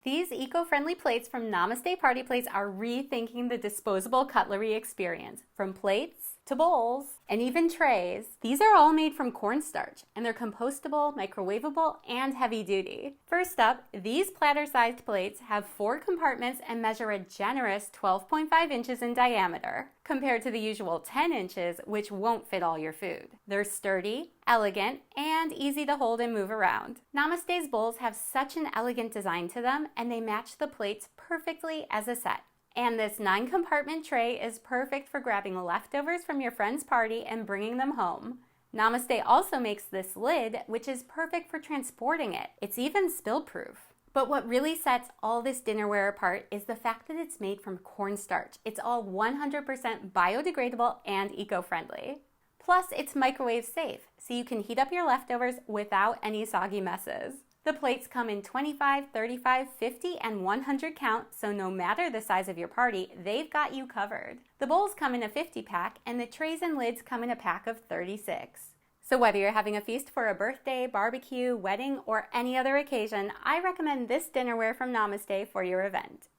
These eco-friendly plates from Namaste Party Plates are rethinking the disposable cutlery experience. From plates to bowls and even trays, these are all made from cornstarch, and they're compostable, microwavable, and heavy duty. First up, these platter-sized plates have 4 compartments and measure a generous 12.5 inches in diameter, compared to the usual 10 inches, which won't fit all your food. They're sturdy, elegant, and easy to hold and move around. Namaste's bowls have such an elegant design to them, and they match the plates perfectly as a set. And this 9-compartment tray is perfect for grabbing leftovers from your friend's party and bringing them home. Namaste also makes this lid, which is perfect for transporting it. It's even spill-proof. But what really sets all this dinnerware apart is the fact that it's made from cornstarch. It's all 100% biodegradable and eco-friendly. Plus, it's microwave safe, so you can heat up your leftovers without any soggy messes. The plates come in 25, 35, 50, and 100 count, so no matter the size of your party, they've got you covered. The bowls come in a 50-pack, and the trays and lids come in a pack of 36. So whether you're having a feast for a birthday, barbecue, wedding, or any other occasion, I recommend this dinnerware from Namaste for your event.